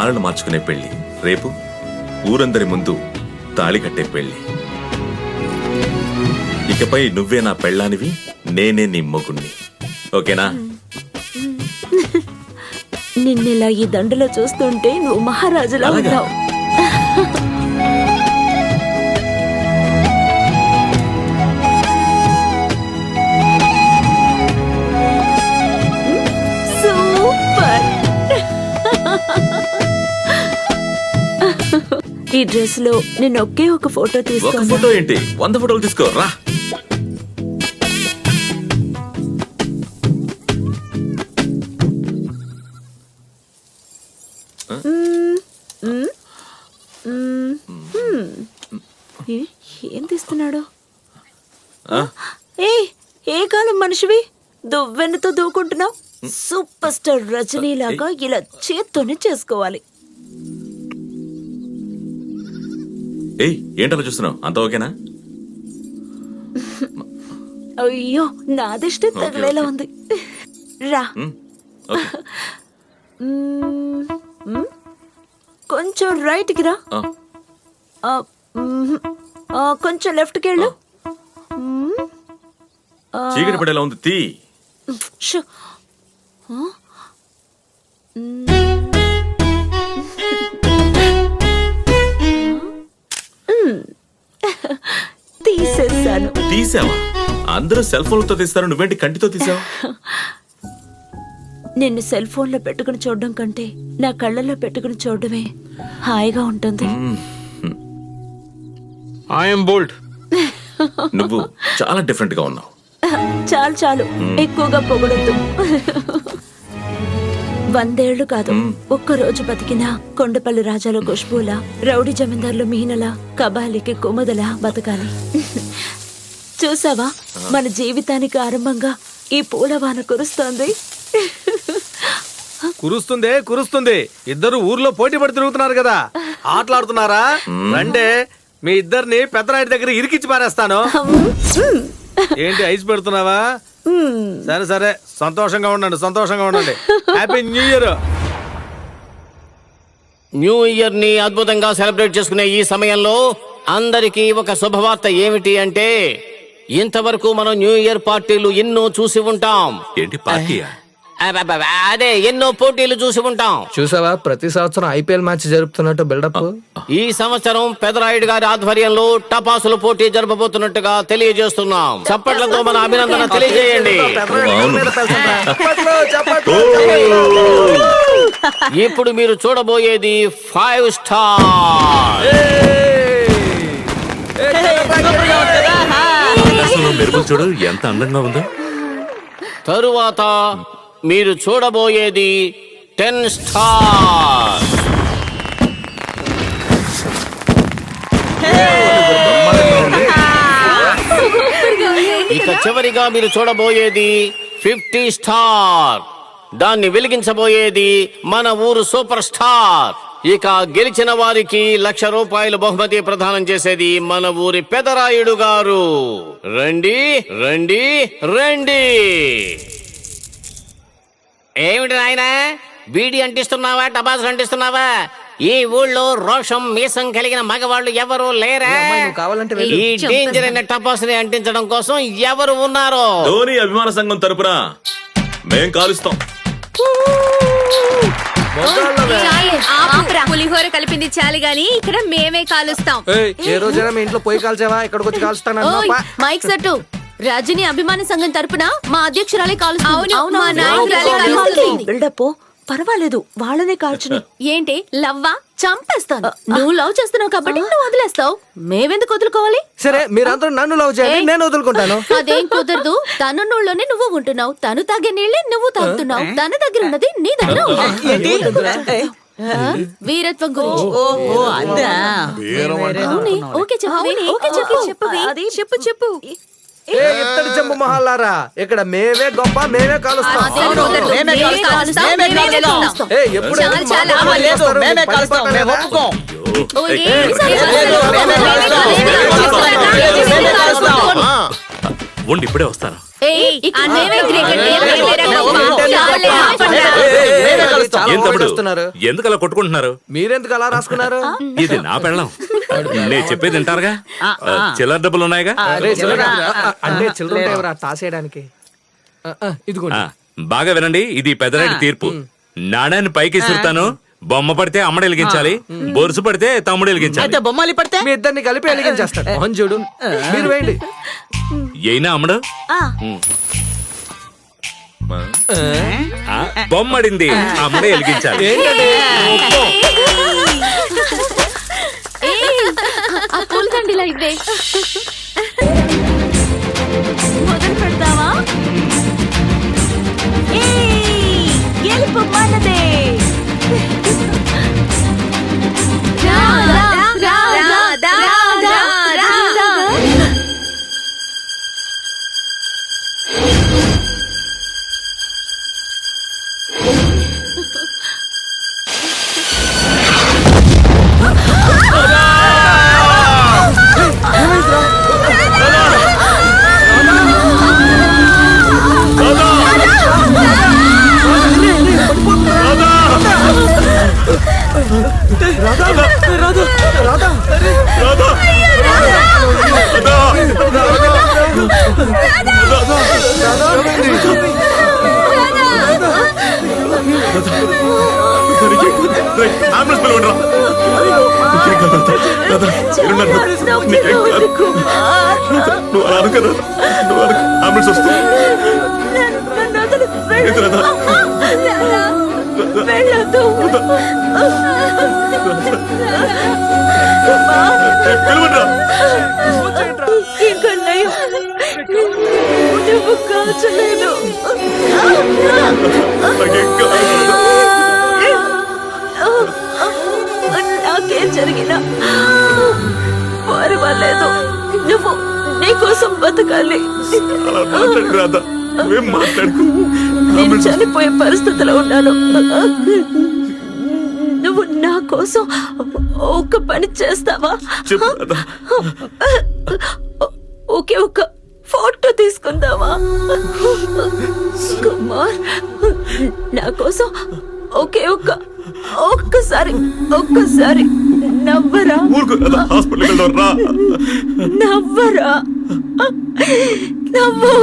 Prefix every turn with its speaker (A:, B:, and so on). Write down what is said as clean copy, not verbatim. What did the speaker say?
A: తాళలు మార్చుకునే పెళ్లి, రేపు ఊరందరి ముందు తాళి కట్టే పెళ్లి. ఇకపై నువ్వే నా పెళ్ళానివి, నేనే నీ మొగుణ్ణి. ఓకేనా?
B: నిన్నెలా ఈ దండలో చూస్తుంటే నువ్వు మహారాజులా ఉన్నావు. సూపర్. ఈ డ్రెస్ లో నేను ఒకే ఒక ఫోటో
A: ఒక
B: తీసుకో.
A: ఫోటో ఏంటి, 100 ఫోటోలు తీసుకో రా.
B: ఏం తీస్తున్నాడు? ఏ కాలం మనిషివి, దువ్వెన్నతో దూకుంటున్నావు? సూపర్ స్టార్ రజనీ లాగా ఇలా చేత్తోనే చేసుకోవాలి.
A: ఏయ్, ఏంటలా చూస్తున్నావు? అంత ఓకేనా?
B: అయ్యో, నా దిష్టి తగిలేలా ఉంది. రా. కొంచెం రైట్ కి రా. కొంచెం లెఫ్ట్ కి వెళ్ళు.
A: చీకటి పడేలా ఉంది, తీ.
B: తీసేసాను.
A: తీసావా? అందరూ సెల్ ఫోన్లతో తీస్తారు, నువ్వేంటి కంటితో తీసావు?
B: నిన్ను సెల్ ఫోన్ లో పెట్టుకుని చూడడం కంటే నా కళ్ళల్లో పెట్టుకుని చూడడమే హాయిగా ఉంటుంది.
C: ఐఎమ్ బోల్డ్.
A: నువ్వు చాలా డిఫరెంట్ గా ఉన్నావు.
B: చాలు చాలు, ఎక్కువగా పొగడొద్దు. 100 ఏళ్లు కాదు, ఒక్కరోజు బతికినా కొండపల్లి రాజాలో ఖుష్బూలా, రౌడీ జమీందార్లు మీనలా, కబాలికి కుమదలా బతకాలి. చూసావా, మన జీవితానికి ఆరంభంగా ఈ పూలవాన కురుస్తోంది.
C: కురుస్తుంది కురుస్తుంది. ఇద్దరు ఊర్లో పోటీ పడి తిరుగుతున్నారు కదా, ఆటలాడుతున్నారా? రండే, మీ ఇద్దరిని పెద్దరాయుడి దగ్గర ఇరికిచ్చి పారేస్తాను. ఏంటి ఐస్ పెడుతున్నావా? సరే సరే, సంతోషంగా ఉండండి, సంతోషంగా ఉండండి. Happy new year.
D: New year ని అద్భుతంగా సెలబ్రేట్ చేసుకునే ఈ సమయంలో అందరికీ ఒక శుభవార్త ఏమిటి అంటే, ఇంతవరకు మనం న్యూ ఇయర్ పార్టీలు ఎన్నో చూసి ఉంటాం.
A: ఏంటి పార్టీయా?
D: అదే, ఎన్నో పోటీలు చూసి ఉంటాం.
E: చూసావా, ప్రతి సంవత్సరం ఐపీఎల్ మ్యాచ్ జరుపుతున్నట్టు బిల్డప్.
D: ఈ సంవత్సరం పెదరాయుడు గారి ఆధ్వర్యంలో టపాసుల పోటీ జరపబోతున్నట్టుగా తెలియజేస్తున్నాం. చప్పట్లతో మన అభినందన తెలియజేయండి. ఇప్పుడు మీరు చూడబోయేది 5 స్టార్.
A: మెరుపులు చూడు ఎంత అందంగా ఉందో.
D: తరువాత మీరు చూడబోయేది 10 స్టార్. ఇక చివరిగా మీరు చూడబోయేది 50 స్టార్. దాన్ని వెలిగించబోయేది మన ఊరు సూపర్ స్టార్. ఇక గెలిచిన వారికి 1,00,000 రూపాయలు బహుమతి ప్రదానం చేసేది మన ఊరి పెదరాయుడు గారు. రండి రండి రండి. ఏమిటి నాయనా, బీడి అంటిస్తున్నావా, టపాసులు అంటిస్తున్నావా? ఈ ఊళ్ళో రోషం మీసం కలిగిన మగవాళ్ళు ఎవరు లేరా? ఈ డేంజర్ అయిన టపాసుని అంటించడం కోసం ఎవరు ఉన్నారు?
A: ధోని అభిమాన సంఘం తరపున మేం కాలుస్తాం.
F: పులిహోర కలిపింది చాలు గాని ఇక్కడ మేమే కాలుస్తాం.
E: ఏ రోజైనా మీ ఇంట్లో పొయ్యి కాల్చావా? ఇక్కడికి వచ్చి కాల్స్తాను.
F: మైక్ సెట్టు, రజనీ అభిమాన సంఘం తరపున మా అధ్యక్షురాలే కాలుస్తుంది.
B: బిల్డప్ పర్వాలేదు, వాళ్ళనే కాల్చుని.
F: ఏంటి లవ్వా? చంపేస్తాను. నువ్వు లవ్ చేస్తున్నావు కాబట్టి నువ్వు వదిలేస్తావు, మేవెందుకు వదులుకోవాలి?
E: సరే, మీరందరూ నన్ను లవ్ చేయండి, నేను వదులుకుంటాను.
F: అదేం కుదరదు. తను నోళ్ళలోనే నువ్వు ఉంటున్నావు, తను తాగే నీళ్ళే నువ్వు తాగుతున్నావు. తన దగ్గర ఉన్నది నీ దగ్గర వీరత్వం గురించి. ఓకే చెప్పు చెప్పు.
E: ఏ ఇత్తడి చెంబు మొహాలారా, ఇక్కడ మేమే గొప్ప, మేమే కాలుస్తాం.
A: ఉండి ఇప్పుడే వస్తాను. ఏం తమ్ముడు
E: వస్తున్నారు
A: ఎందుకు అలా కొట్టుకుంటున్నారు?
E: మీరెందుకు అలా రాసుకున్నారు?
A: ఇది నా పెళ్ళం. నేను చెప్పేది వింటారుగా. చిల్లర డబ్బులు ఉన్నాయిగా.
E: అరే చిల్లర, అంటే చిల్లర ఎవరా తాసేయడానికి? ఇదిగోండి.
A: బాగా వినండి, ఇది పెద్దరాడి తీర్పు. నాణాన్ని పైకి ఇసురుతాను. బొమ్మ పడితే అమ్మడు వెలిగించాలి, బొరుసు పడితే తమ్ముడు వెలిగించాలి.
G: బొమ్మలు పడితే
E: మీ ఇద్దరిని కలిపి వెలిగించేస్తాడు. మోహన్ చూడు, మీరు వేయండి.
A: అయినా అమ్మడు బొమ్మడింది, అమ్మడే వెలిగించాలి.
F: పూలదండిలా ఇవ్వే.
B: మొదలు పెడతావా? గెలుపు మనదే. నువ్వు కాచలేదు. నాకేం జరిగినా పర్వాలేదు, నువ్వు నీకోసం బతకాలి. నేను చనిపోయే పరిస్థితిలో ఉన్నాను. నువ్వు నా కోసం ఒక పని చేస్తావా? ఒకే ఒక ఫోటో తీసుకుందావా? కుమార్, నా కోసం ఒక్కసారి నవ్వరా? నవ్వరా? నవ్వు.